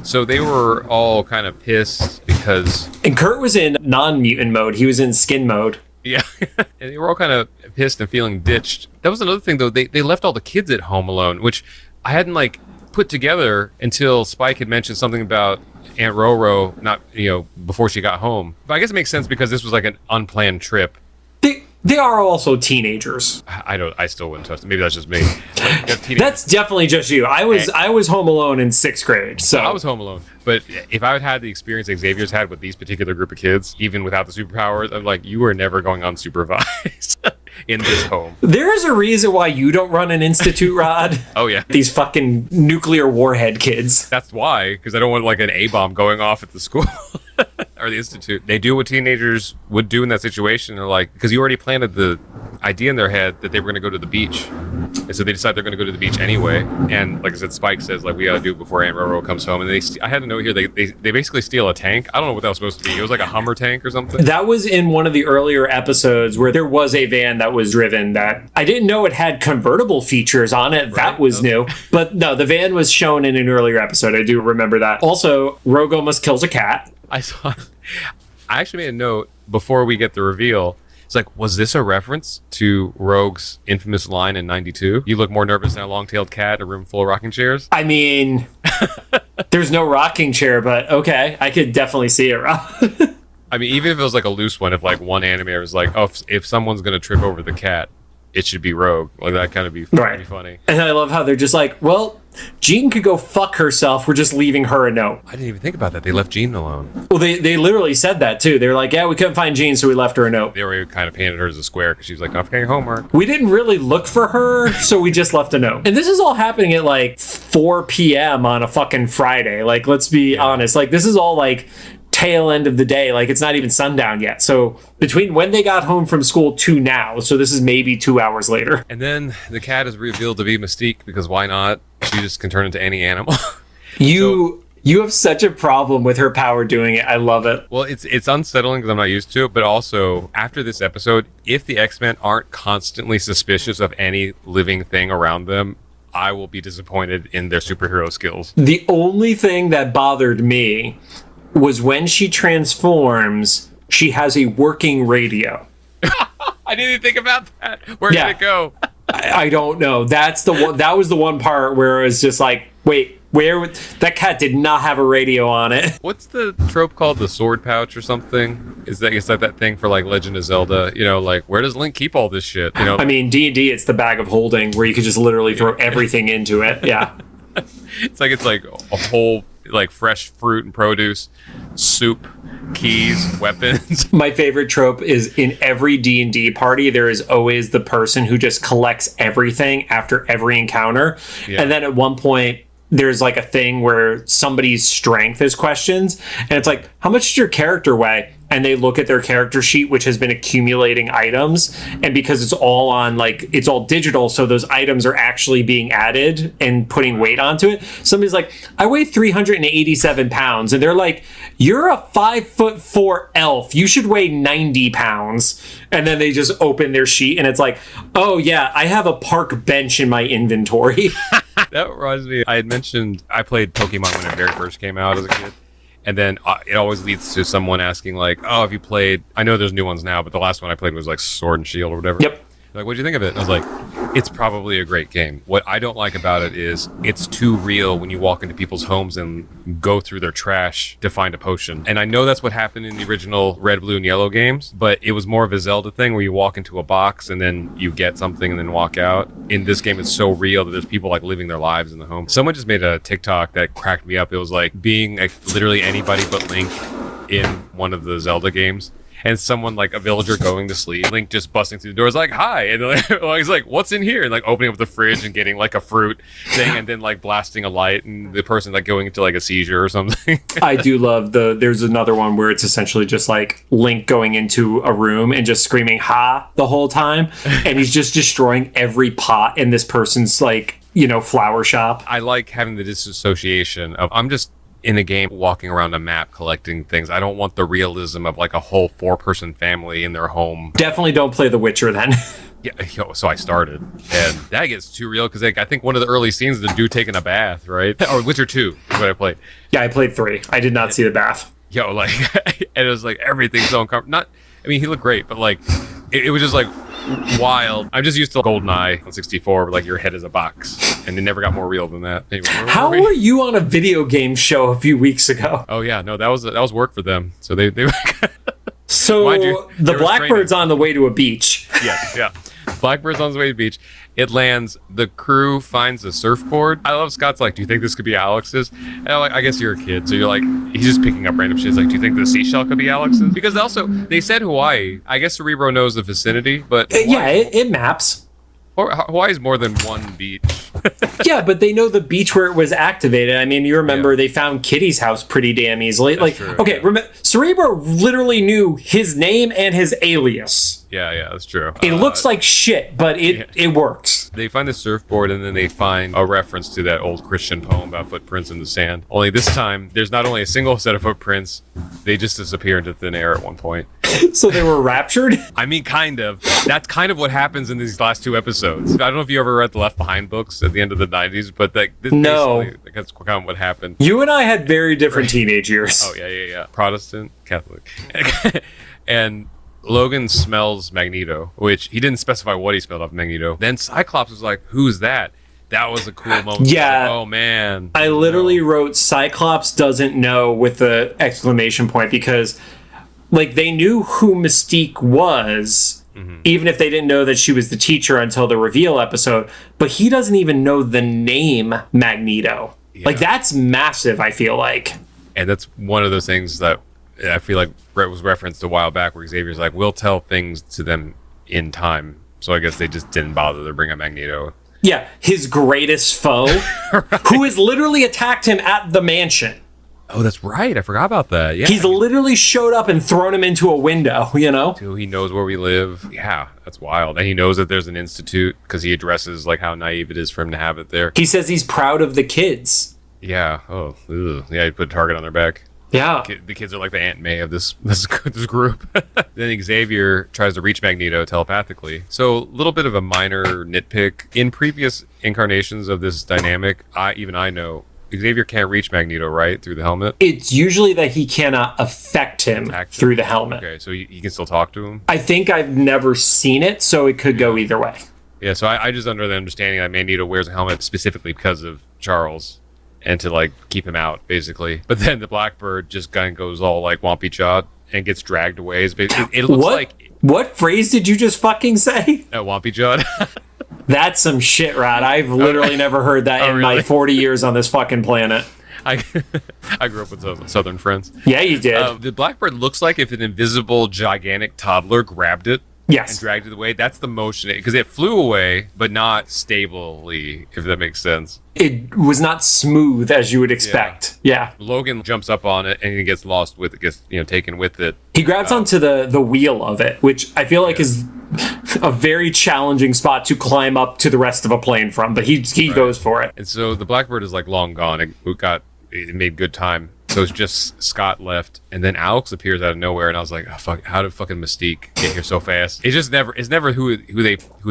So they were all kind of pissed because... And Kurt was in non-mutant mode. He was in skin mode. Yeah. And they were all kind of pissed and feeling ditched. That was another thing, though. They left all the kids at home alone, which I hadn't, like, put together until Spike had mentioned something about Aunt Roro, not, before she got home. But I guess it makes sense because this was, like, an unplanned trip. They are also teenagers. I still wouldn't trust them. Maybe that's just me. That's definitely just you. I was home alone in 6th grade. So I was home alone. But if I had the experience Xavier's had with these particular group of kids, even without the superpowers, I'm like, you were never going unsupervised in this home. There is a reason why you don't run an institute, Rod. Oh, yeah. These fucking nuclear warhead kids. That's why, because I don't want like an A-bomb going off at the school. Or the institute. They do what teenagers would do in that situation. They're like, because you already planted the idea in their head that they were going to go to the beach. And so they decide they're going to go to the beach anyway. And like I said, Spike says, like, we got to do it before Aunt Roro comes home. And I had to know here, they basically steal a tank. I don't know what that was supposed to be. It was like a Hummer tank or something. That was in one of the earlier episodes where there was a van that was driven that I didn't know it had convertible features on it. Right. That was new. But no, the van was shown in an earlier episode. I do remember that. Also, Rogue almost kills a cat. I actually made a note before we get the reveal. It's like, was this a reference to Rogue's infamous line in 92? You look more nervous than a long-tailed cat in a room full of rocking chairs? I mean, there's no rocking chair, but okay. I could definitely see it, Rob. I mean, even if it was like a loose one, if like one animator was like, oh, if someone's going to trip over the cat, it should be Rogue. Like, that kind of be funny. And I love how they're just like, well, Jean could go fuck herself. We're just leaving her a note. I didn't even think about that. They left Jean alone. Well, they literally said that, too. They were like, yeah, we couldn't find Jean, so we left her a note. They were kind of painted her as a square because she was like, not forgetting homework. We didn't really look for her, so we just left a note. And this is all happening at like 4 p.m. on a fucking Friday. Like, let's be honest. Like, this is all like tail end of the day. Like, it's not even sundown yet. So between when they got home from school to now, so this is maybe 2 hours later. And then the cat is revealed to be Mystique because why not? She just can turn into any animal. You have such a problem with her power doing it. I love it. Well, it's unsettling because I'm not used to it, but also after this episode, if the X-Men aren't constantly suspicious of any living thing around them, I will be disappointed in their superhero skills. The only thing that bothered me was when she transforms, she has a working radio. I didn't even think about that. Where did it go? I don't know. That's the one. That was the one part where it was just like, wait, that cat did not have a radio on it. What's the trope called? The sword pouch or something? Is that thing for like Legend of Zelda? You know, like where does Link keep all this shit? You know, I mean, D&D, it's the bag of holding where you could just literally throw everything into it. Yeah. it's like a whole like fresh fruit and produce, soup, keys, weapons. My favorite trope is in every D&D party, there is always the person who just collects everything after every encounter. Yeah. And then at one point, there's like a thing where somebody's strength is questioned. And it's like, how much does your character weigh? And they look at their character sheet, which has been accumulating items. And because it's all on like, it's all digital. So those items are actually being added and putting weight onto it. Somebody's like, I weigh 387 pounds. And they're like, you're a 5'4" elf. You should weigh 90 pounds. And then they just open their sheet and it's like, oh yeah, I have a park bench in my inventory. That reminds me, I had mentioned I played Pokemon when it very first came out as a kid. And then it always leads to someone asking like, oh, have you played, I know there's new ones now, but the last one I played was like Sword and Shield or whatever. Yep. Like, what'd you think of it? And I was like, it's probably a great game. What I don't like about it is it's too real when you walk into people's homes and go through their trash to find a potion. And I know that's what happened in the original Red, Blue, and Yellow games, but it was more of a Zelda thing where you walk into a box and then you get something and then walk out. In this game, it's so real that there's people like living their lives in the home. Someone just made a TikTok that cracked me up. It was like being literally anybody but Link in one of the Zelda games. And someone like a villager going to sleep, Link just busting through the door is like, hi. And he's like, what's in here? And like opening up the fridge and getting like a fruit thing and then like blasting a light and the person like going into like a seizure or something. I do love there's another one where it's essentially just like Link going into a room and just screaming ha the whole time. And he's just destroying every pot in this person's like, flower shop. I like having the disassociation of I'm just in a game walking around a map collecting things. I don't want the realism of like a whole 4-person family in their home. Definitely don't play The Witcher then. Yeah, so I started and that gets too real because like, I think one of the early scenes is the dude taking a bath, right? Or Witcher 2 is what I played. Yeah, I played 3. I did not see the bath. Like and it was like everything's so uncomfortable. He looked great, but like it was just like wild. I'm just used to GoldenEye on 64 where like your head is a box and it never got more real than that. Anyway, how were you on a video game show a few weeks ago? Oh yeah, no, that was work for them. So they so you, the Blackbird's on the way to a beach. Yeah. Blackbird's on the way to the beach. It lands. The crew finds a surfboard. I love Scott's like, do you think this could be Alex's? And I'm like, I guess you're a kid. So you're like, he's just picking up random shit. He's like, do you think the seashell could be Alex's? Because also, they said Hawaii. I guess Cerebro knows the vicinity, but... yeah, it maps. Hawaii's more than one beach. Yeah, but they know the beach where it was activated. I mean, you remember they found Kitty's house pretty damn easily. That's true, okay, Cerebro literally knew his name and his alias. Yeah, that's true. It looks like shit, but it works. They find the surfboard and then they find a reference to that old Christian poem about footprints in the sand. Only this time, there's not only a single set of footprints, they just disappear into thin air at one point. So they were raptured? I mean, kind of. That's kind of what happens in these last 2 episodes. I don't know if you ever read the Left Behind books at the end of the 90s, but no. That's kind of what happened. You and I had very different teenage years. Oh, yeah. Protestant, Catholic. And Logan smells Magneto, which he didn't specify what he smelled of Magneto. Then Cyclops was like, who's that? That was a cool moment. Yeah. Like, oh, man. I literally wrote Cyclops doesn't know with the exclamation point because... like, they knew who Mystique was, even if they didn't know that she was the teacher until the reveal episode. But he doesn't even know the name Magneto. Yeah. Like, that's massive, I feel like. And that's one of those things that I feel like was referenced a while back where Xavier's like, we'll tell things to them in time. So I guess they just didn't bother to bring up Magneto. Yeah, his greatest foe, right. Who has literally attacked him at the mansion. Oh, that's right. I forgot about that. Yeah, he's literally showed up and thrown him into a window, Dude, he knows where we live. Yeah, that's wild. And he knows that there's an institute because he addresses like how naive it is for him to have it there. He says he's proud of the kids. Yeah. Oh, ugh. Yeah, he put a target on their back. Yeah. The kids are like the Aunt May of this group. Then Xavier tries to reach Magneto telepathically. So a little bit of a minor nitpick. In previous incarnations of this dynamic, I know Xavier can't reach Magneto, right? Through the helmet? It's usually that he cannot affect him through the helmet. Okay, so he can still talk to him? I think I've never seen it, so it could go either way. Yeah, so I just under the understanding that Magneto wears a helmet specifically because of Charles and to, like, keep him out, basically. But then the Blackbird just kind of goes all, like, wompy jawed and gets dragged away. It looks like... What phrase did you just fucking say? Wompy jawed? That's some shit, Rod. I've literally never heard that in my 40 years on this fucking planet. I grew up with Southern friends. Yeah, you did. The Blackbird looks like if an invisible, gigantic toddler grabbed it. Yes. And dragged it away. That's the motion. Because it flew away, but not stably, if that makes sense. It was not smooth as you would expect. Yeah. Logan jumps up on it and he gets lost with it, gets taken with it. He grabs onto the wheel of it, which I feel like is a very challenging spot to climb up to the rest of a plane from, but he goes for it. And so the Blackbird is like long gone. It made good time. So it's just Scott left, and then Alex appears out of nowhere, and I was like, oh, fuck, how did fucking Mystique get here so fast? It's never who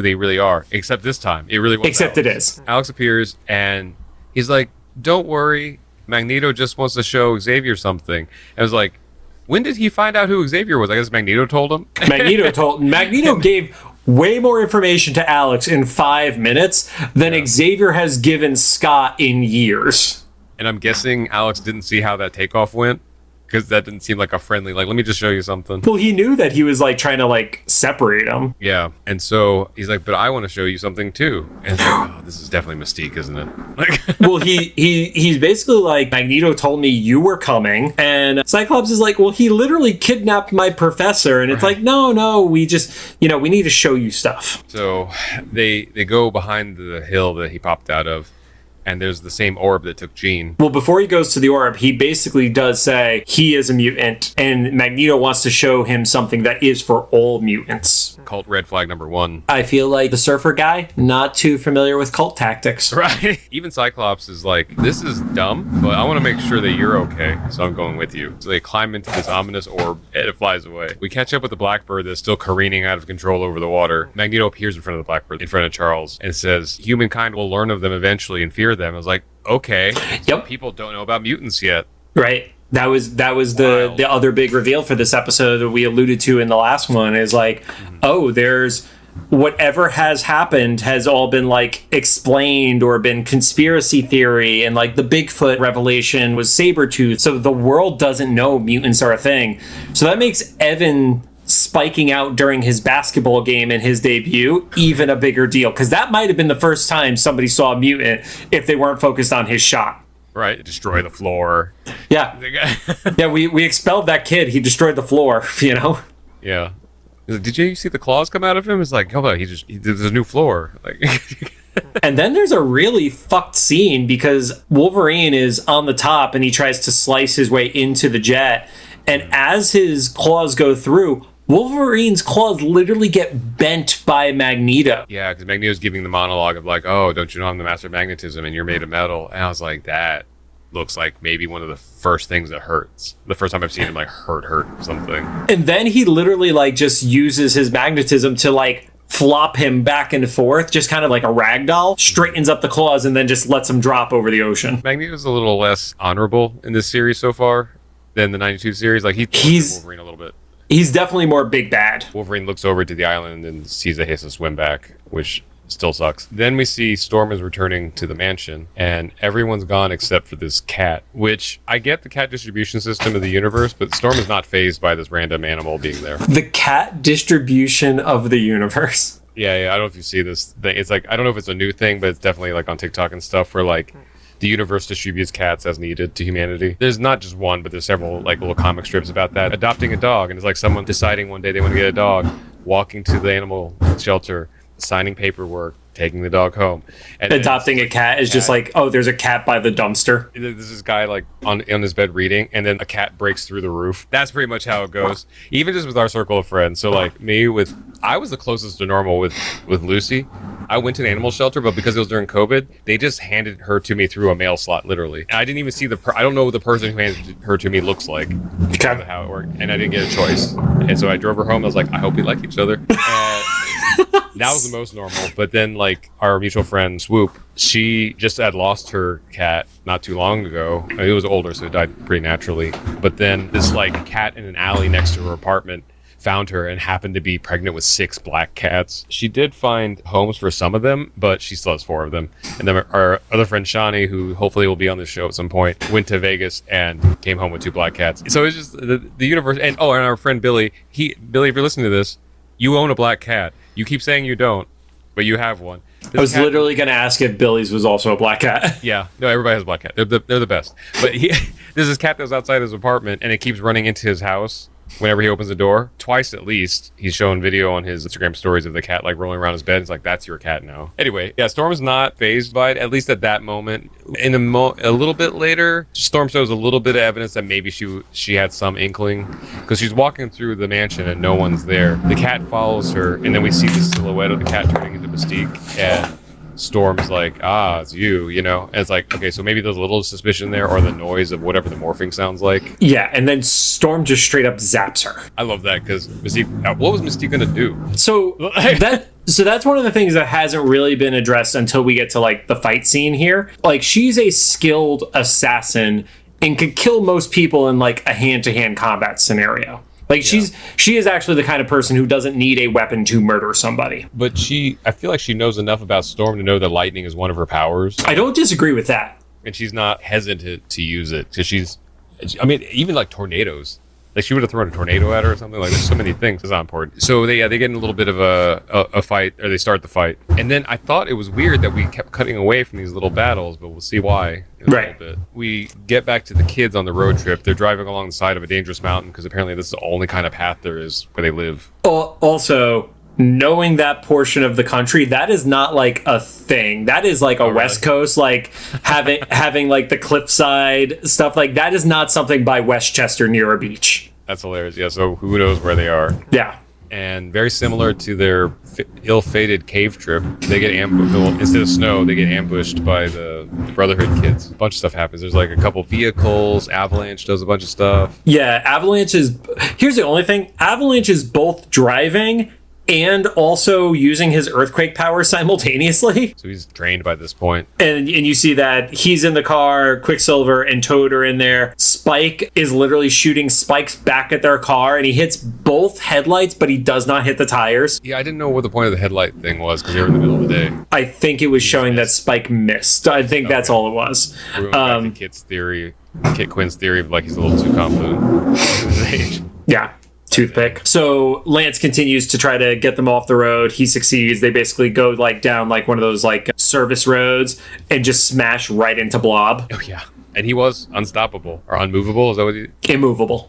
they really are, except this time. It really was. Except Alex. It is. Alex appears, and he's like, don't worry, Magneto just wants to show Xavier something. I was like, when did he find out who Xavier was? I guess Magneto told him. Magneto gave way more information to Alex in 5 minutes than Xavier has given Scott in years. And I'm guessing Alex didn't see how that takeoff went, because that didn't seem like a friendly, like, let me just show you something. Well, he knew that he was, like, trying to, like, separate them. Yeah. And so he's like, but I want to show you something too. And it's like, oh, this is definitely Mystique, isn't it? Like, well, he's basically like, Magneto told me you were coming. And Cyclops is like, well, he literally kidnapped my professor. And it's like, no, we just, we need to show you stuff. So they go behind the hill that he popped out of. And there's the same orb that took Jean. Well, before he goes to the orb, he basically does say he is a mutant, and Magneto wants to show him something that is for all mutants. Cult red flag number 1. I feel like the surfer guy, not too familiar with cult tactics. Right. Even Cyclops is like, this is dumb, but I want to make sure that you're okay, so I'm going with you. So they climb into this ominous orb, and it flies away. We catch up with the Blackbird that's still careening out of control over the water. Magneto appears in front of the Blackbird, in front of Charles, and says, humankind will learn of them eventually and fear them. I was like, okay. Yep. People don't know about mutants yet. Right. That was the other big reveal for this episode that we alluded to in the last one is like, oh, there's whatever has happened has all been like explained or been conspiracy theory, and like the Bigfoot revelation was Sabretooth. So the world doesn't know mutants are a thing. So that makes Evan spiking out during his basketball game in his debut even a bigger deal, because that might have been the first time somebody saw a mutant if they weren't focused on his shot. Right, destroy the floor. Yeah. Yeah, we expelled that kid. He destroyed the floor, Yeah. He's like, did you see the claws come out of him? It's like, hold on, there's a new floor. Like, and then there's a really fucked scene because Wolverine is on the top and he tries to slice his way into the jet. And as his claws go through, Wolverine's claws literally get bent by Magneto. Yeah, because Magneto's giving the monologue of like, oh, don't you know I'm the master of magnetism and you're made of metal? And I was like, that looks like maybe one of the first things that hurts. The first time I've seen him like hurt something. And then he literally like just uses his magnetism to like flop him back and forth, just kind of like a rag doll, straightens up the claws and then just lets him drop over the ocean. Magneto's a little less honorable in this series so far than the 92 series. Like he's Wolverine a little bit. He's definitely more big bad. Wolverine looks over to the island and sees that he has to swim back, which still sucks. Then we see Storm is returning to the mansion, and everyone's gone except for this cat, which I get the cat distribution system of the universe, but Storm is not fazed by this random animal being there. The cat distribution of the universe. Yeah, I don't know if you see this thing. It's like, I don't know if it's a new thing, but it's definitely like on TikTok and stuff where like the universe distributes cats as needed to humanity. There's not just one, but there's several like little comic strips about that. Adopting a dog, and it's like someone deciding one day they want to get a dog, walking to the animal shelter, signing paperwork, taking the dog home. And adopting a cat is just like, oh, there's a cat by the dumpster. There's this guy like on his bed reading, and then a cat breaks through the roof. That's pretty much how it goes. Even just with our circle of friends. So like I was the closest to normal with Lucy. I went to an animal shelter, but because it was during COVID, they just handed her to me through a mail slot, literally. And I didn't even see I don't know what the person who handed her to me looks like. Because of how it worked. And I didn't get a choice. And so I drove her home. I was like, I hope we like each other. That was the most normal. But then, like, our mutual friend, Swoop, she just had lost her cat not too long ago. I mean, it was older, so it died pretty naturally. But then this, like, cat in an alley next to her apartment found her and happened to be pregnant with 6 black cats. She did find homes for some of them, but she still has 4 of them. And then our other friend Shawnee, who hopefully will be on the show at some point, went to Vegas and came home with 2 black cats. So it's just the universe. And our friend Billy, Billy, if you're listening to this, you own a black cat. You keep saying you don't, but you have one. I was literally going to ask if Billy's was also a black cat. Yeah, no, everybody has a black cat. They're the best. But there's this cat that was outside his apartment, and it keeps running into his house whenever he opens the door. Twice at least, he's shown video on his Instagram stories of the cat like rolling around his bed. It's like, that's your cat now. Anyway, yeah, Storm's not fazed by it, at least at that moment. In a little bit later, Storm shows a little bit of evidence that maybe she had some inkling, because she's walking through the mansion and no one's there. The cat follows her, and then we see the silhouette of the cat turning into Mystique, and Storm's like, it's you, And it's like, okay, so maybe there's a little suspicion there, or the noise of whatever the morphing sounds like. Yeah, and then Storm just straight up zaps her. I love that, because Mystique, what was Mystique going to do? So that's one of the things that hasn't really been addressed until we get to, like, the fight scene here. Like, she's a skilled assassin and could kill most people in, like, a hand-to-hand combat scenario. Like, she is actually the kind of person who doesn't need a weapon to murder somebody. But I feel like she knows enough about Storm to know that lightning is one of her powers. I don't disagree with that. And she's not hesitant to use it, because even like tornadoes. Like, she would have thrown a tornado at her or something. Like, there's so many things. It's not important. So they get in a little bit of a fight, or they start the fight. And then I thought it was weird that we kept cutting away from these little battles, but we'll see why in a little bit. We get back to the kids on the road trip. They're driving along the side of a dangerous mountain, because apparently this is the only kind of path there is where they live. Also, knowing that portion of the country, that is not like a thing. That is like a West Coast, like having like the cliffside stuff. Like, that is not something by Westchester near a beach. That's hilarious. Yeah, so who knows where they are? Yeah. And very similar to their ill-fated cave trip, they get ambushed. Instead of snow, they get ambushed by the Brotherhood kids. A bunch of stuff happens. There's like a couple vehicles. Avalanche does a bunch of stuff. Yeah, here's the only thing. Avalanche is both driving and also using his earthquake power simultaneously. So he's drained by this point. And you see that he's in the car, Quicksilver and Toad are in there. Spike is literally shooting spikes back at their car, and he hits both headlights, but he does not hit the tires. Yeah, I didn't know what the point of the headlight thing was, because they were in the middle of the day. I think it was showing that Spike missed. I think that's all it was. Kit Quinn's theory of, like, he's a little too confident at his age. Yeah. Toothpick. So Lance continues to try to get them off the road. He succeeds. They basically go like down like one of those like service roads and just smash right into Blob. Oh yeah. And he was unstoppable or unmovable. Is that what he? Immovable.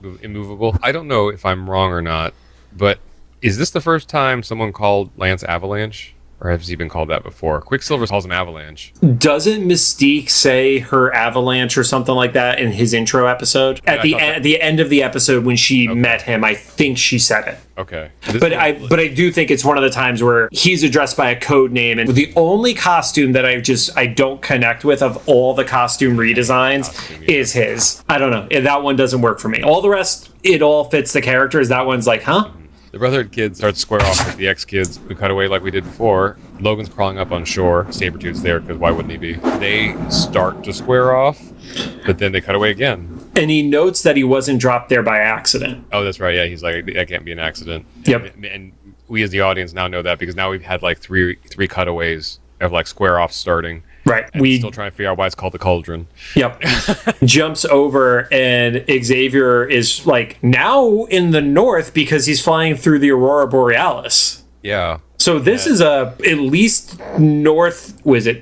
I don't know if I'm wrong or not, but is this the first time someone called Lance Avalanche? Or has he been called that before? Quicksilver calls him Avalanche. Doesn't Mystique say her Avalanche or something like that in his intro episode? At the end of the episode when she met him, I think she said it. Okay. But I do think it's one of the times where he's addressed by a code name, and the only costume that I don't connect with of all the costume redesigns is his. I don't know. That one doesn't work for me. All the rest, it all fits the characters. That one's like, huh? The Brotherhood kids start to square off with the X-kids. We cut away like we did before. Logan's crawling up on shore. Sabretooth's there, because why wouldn't he be? They start to square off, but then they cut away again. And he notes that he wasn't dropped there by accident. Oh, that's right. Yeah, he's like, that can't be an accident. Yep. And we as the audience now know that, because now we've had like three cutaways of like square off starting. Right. We still trying to figure out why it's called the Cauldron. Yep. Jumps over, and Xavier is like now in the north because he's flying through the Aurora Borealis. Yeah. So this is at least northwestern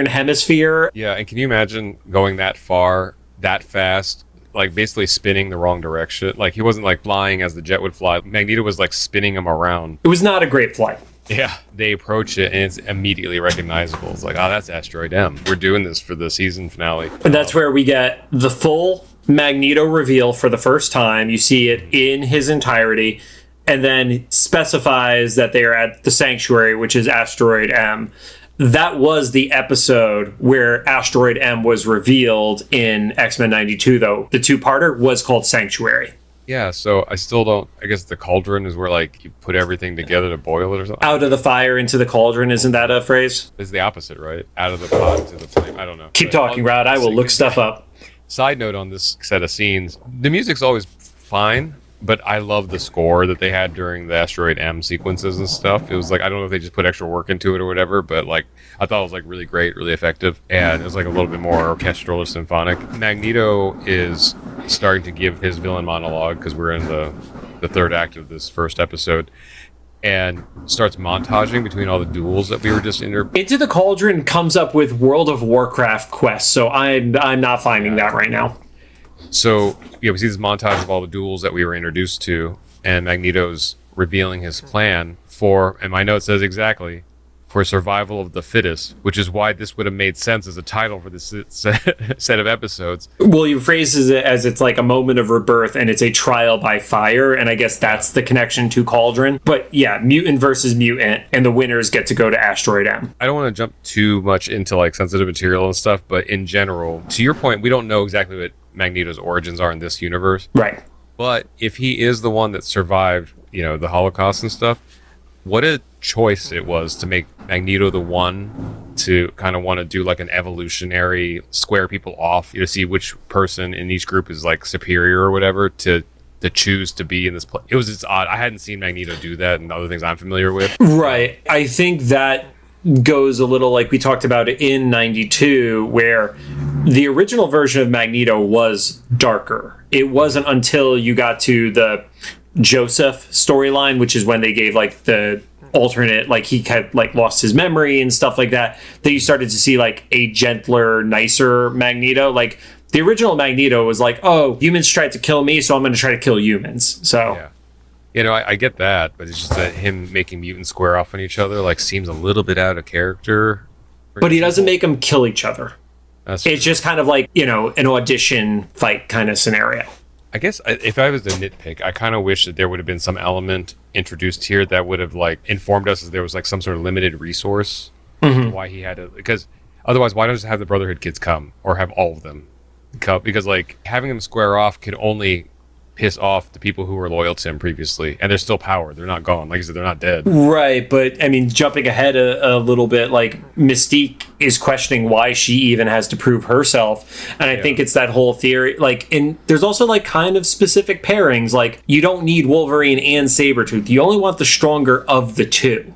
hemisphere. Yeah, and can you imagine going that far, that fast, like basically spinning the wrong direction? Like, he wasn't like flying as the jet would fly. Magneto was like spinning him around. It was not a great flight. Yeah, they approach it and it's immediately recognizable. It's like, that's Asteroid M. We're doing this for the season finale. And that's where we get the full Magneto reveal for the first time. You see it in his entirety, and then specifies that they are at the Sanctuary, which is Asteroid M. That was the episode where Asteroid M was revealed in X-Men 92, though. The two-parter was called Sanctuary. Yeah, so I still don't. I guess the cauldron is where like you put everything together to boil it or something. Out of the fire into the cauldron, isn't that a phrase? It's the opposite, right? Out of the pot into the flame. I don't know. Keep talking, Rod. I will look stuff up. Side note on this set of scenes: the music's always fine, but I love the score that they had during the Asteroid M sequences and stuff. It was like, I don't know if they just put extra work into it or whatever, but like I thought it was like really great, really effective, and it was like a little bit more orchestral or symphonic. Magneto is starting to give his villain monologue because we're in the third act of this first episode, and starts montaging between all the duels that we were just Into the Cauldron comes up with World of Warcraft quests, so I'm not finding that right now. So, yeah, we see this montage of all the duels that we were introduced to, and Magneto's revealing his plan for, and my note says exactly, for survival of the fittest, which is why this would have made sense as a title for this set of episodes. Well, he phrases it as it's like a moment of rebirth, and it's a trial by fire, and I guess that's the connection to Cauldron. But yeah, mutant versus mutant, and the winners get to go to Asteroid M. I don't want to jump too much into like sensitive material and stuff, but in general, to your point, we don't know exactly what Magneto's origins are in this universe. Right. But if he is the one that survived, the Holocaust and stuff, what a choice it was to make Magneto the one to kind of want to do like an evolutionary square people off, see which person in each group is like superior or whatever to choose to be in this place. It was just odd. I hadn't seen Magneto do that and other things I'm familiar with. Right. I think that goes a little like we talked about it in 92, where the original version of Magneto was darker. It wasn't until you got to the Joseph storyline, which is when they gave like the alternate, like he had like lost his memory and stuff like that you started to see like a gentler, nicer Magneto. Like the original Magneto was like, oh, humans tried to kill me, so I'm going to try to kill humans. So yeah. I get that, but it's just that him making mutants square off on each other like seems a little bit out of character. But he doesn't make them kill each other. It's just kind of like, an audition fight kind of scenario. I guess if I was to nitpick, I kind of wish that there would have been some element introduced here that would have like informed us that there was like some sort of limited resource to why he had to, because otherwise why don't just have the Brotherhood kids come or have all of them come? Because like having them square off could only piss off the people who were loyal to him previously, and they're still powered. They're not gone. Like I said, they're not dead. Right, but I mean, jumping ahead a little bit, like Mystique is questioning why she even has to prove herself, and I think it's that whole theory. Like, and there's also like kind of specific pairings. Like, you don't need Wolverine and Sabretooth. You only want the stronger of the two.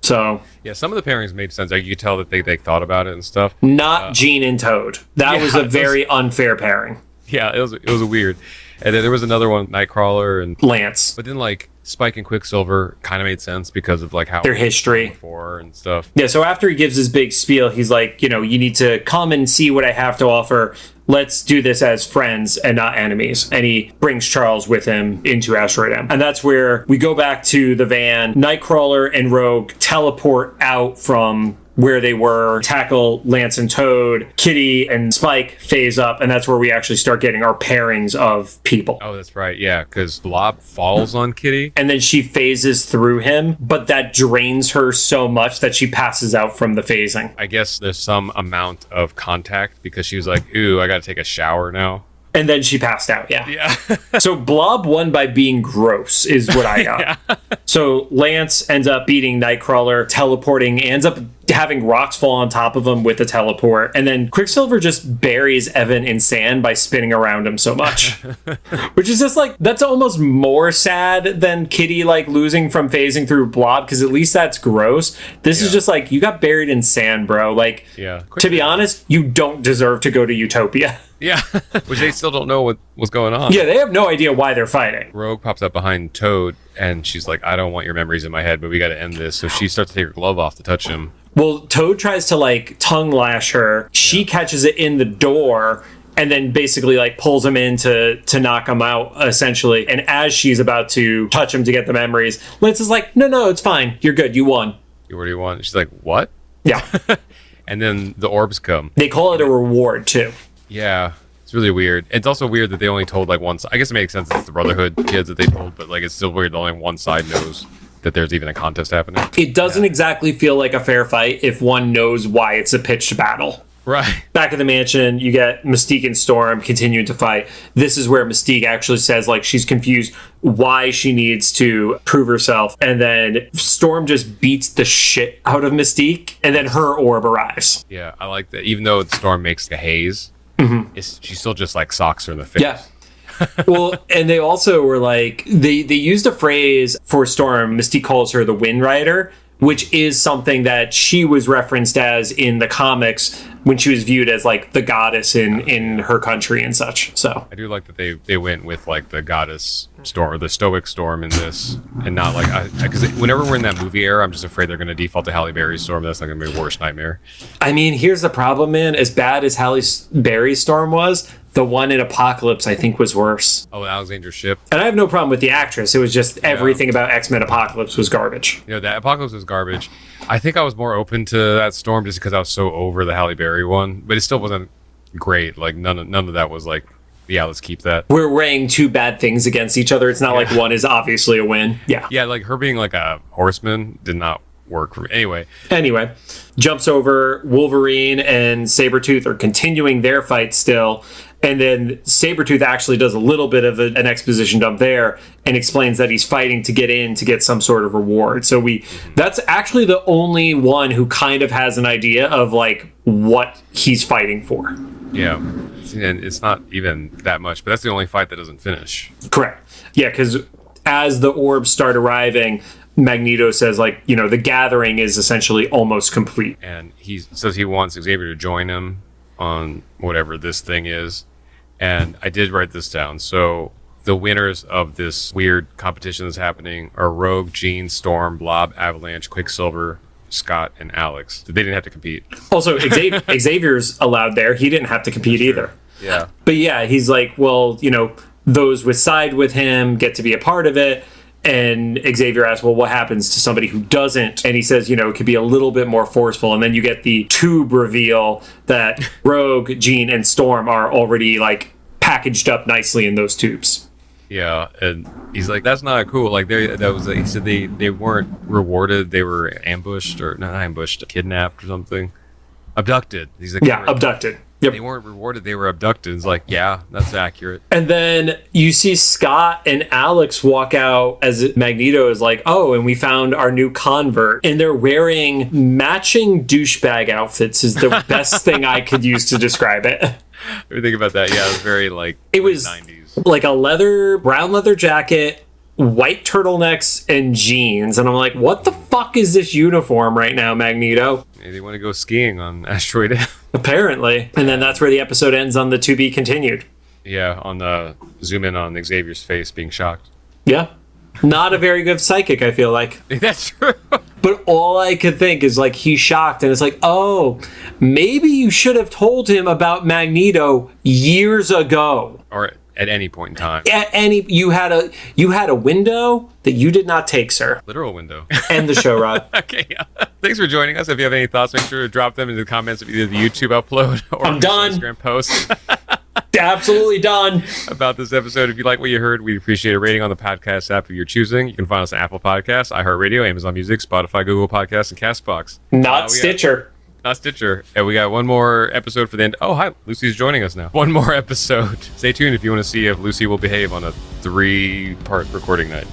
So yeah, some of the pairings made sense. Like, you could tell that they thought about it and stuff. Not Jean and Toad. That was a very unfair pairing. Yeah, it was a weird. And then there was another one, Nightcrawler and Lance. But then like Spike and Quicksilver kind of made sense because of like how their history before and stuff. Yeah, so after he gives his big spiel, he's like, you need to come and see what I have to offer. Let's do this as friends and not enemies. And he brings Charles with him into Asteroid M. And that's where we go back to the van. Nightcrawler and Rogue teleport out from where they were, tackle Lance and Toad. Kitty and Spike phase up, and that's where we actually start getting our pairings of people. Oh, that's right, yeah, because Blob falls on Kitty. And then she phases through him, but that drains her so much that she passes out from the phasing. I guess there's some amount of contact because she was like, ooh, I gotta take a shower now. And then she passed out, yeah. Yeah. So Blob won by being gross, is what I got. Yeah. So Lance ends up beating Nightcrawler, teleporting, ends up having rocks fall on top of him with a teleport. And then Quicksilver just buries Evan in sand by spinning around him so much. Which is just like, that's almost more sad than Kitty like losing from phasing through Blob, because at least that's gross. This is just like, you got buried in sand, bro. Like, to be honest, you don't deserve to go to Utopia. Yeah, which they still don't know what's going on. Yeah, they have no idea why they're fighting. Rogue pops up behind Toad, and she's like, I don't want your memories in my head, but we got to end this. So she starts to take her glove off to touch him. Well, Toad tries to, like, tongue lash her. She catches it in the door and then basically, like, pulls him in to knock him out, essentially. And as she's about to touch him to get the memories, Lance is like, no, it's fine. You're good. You won. What do you want? She's like, what? Yeah. And then the orbs come. They call it a reward, too. Yeah, it's really weird. It's also weird that they only told like one side. I guess it makes sense it's the Brotherhood kids that they told, but like it's still weird that only one side knows that there's even a contest happening. It doesn't exactly feel like a fair fight if one knows why it's a pitched battle. Right. Back at the mansion, you get Mystique and Storm continuing to fight. This is where Mystique actually says, like, she's confused why she needs to prove herself. And then Storm just beats the shit out of Mystique, and then her orb arrives. Yeah, I like that. Even though Storm makes the haze, she still just, like, socks her in the face. Yeah. Well, and they also were like, they used a phrase for Storm. Mystique calls her the Wind Rider, which is something that she was referenced as in the comics when she was viewed as like the goddess in her country and such. So I do like that they went with like the goddess Storm or the stoic Storm in this, and not like, because whenever we're in that movie era, I'm just afraid they're going to default to Halle Berry's Storm. That's not going to be a worst nightmare. I mean, here's the problem, man. As bad as Halle Berry's Storm was, the one in Apocalypse, I think, was worse. Oh, Alexander's ship. And I have no problem with the actress. It was just everything about X-Men Apocalypse was garbage. You know, that Apocalypse was garbage. I think I was more open to that Storm just because I was so over the Halle Berry one, but it still wasn't great. Like none of that was like, yeah, let's keep that. We're weighing two bad things against each other. It's not like one is obviously a win. Yeah. Yeah, like her being like a horseman did not work for me. Anyway, jumps over. Wolverine and Sabretooth are continuing their fight still. And then Sabretooth actually does a little bit of an exposition dump there and explains that he's fighting to get in to get some sort of reward. So that's actually the only one who kind of has an idea of like what he's fighting for. Yeah. And it's not even that much, but that's the only fight that doesn't finish. Correct. Yeah, because as the orbs start arriving, Magneto says, like, you know, the gathering is essentially almost complete. And he says he wants Xavier to join him on whatever this thing is. And I did write this down. So the winners of this weird competition that's happening are Rogue, Jean, Storm, Blob, Avalanche, Quicksilver, Scott, and Alex. They didn't have to compete. Also, Xavier's allowed there. He didn't have to compete either. Yeah. But yeah, he's like, well, you know, those with side with him get to be a part of it. And Xavier asks, well, what happens to somebody who doesn't? And he says, you know, it could be a little bit more forceful. And then you get the tube reveal that Rogue, Jean, and Storm are already, like, packaged up nicely in those tubes. Yeah, and he's like, that's not cool. Like, he said they weren't rewarded. They were ambushed, or not ambushed, kidnapped or something. Abducted. He's like, yeah, abducted. Yep. They weren't rewarded, they were abducted. It's like, yeah, that's accurate. And then you see Scott and Alex walk out as Magneto is like, oh, and we found our new convert. And they're wearing matching douchebag outfits is the best thing I could use to describe it. What do you think about that? Yeah, it was very like it was 90s. Like a brown leather jacket, white turtlenecks, and jeans. And I'm like, what the fuck is this uniform right now, Magneto? Maybe they want to go skiing on Asteroid F. Apparently. And then that's where the episode ends on the to be continued. Yeah, on the zoom in on Xavier's face being shocked. Yeah. Not a very good psychic, I feel like. That's true. But all I could think is like he's shocked, and it's like, oh, maybe you should have told him about Magneto years ago. Or at any point in time. You had a window that you did not take, sir. Literal window. End the show, Rod. Okay, yeah. Thanks for joining us. If you have any thoughts, make sure to drop them in the comments of either the YouTube upload or I'm done. Instagram post. Absolutely done. About this episode. If you like what you heard, we'd appreciate a rating on the podcast app of your choosing. You can find us on Apple Podcasts, iHeartRadio, Amazon Music, Spotify, Google Podcasts, and CastBox. Not Stitcher. Not Stitcher. And we got one more episode for the end. Oh, hi. Lucy's joining us now. One more episode. Stay tuned if you want to see if Lucy will behave on a 3-part recording night.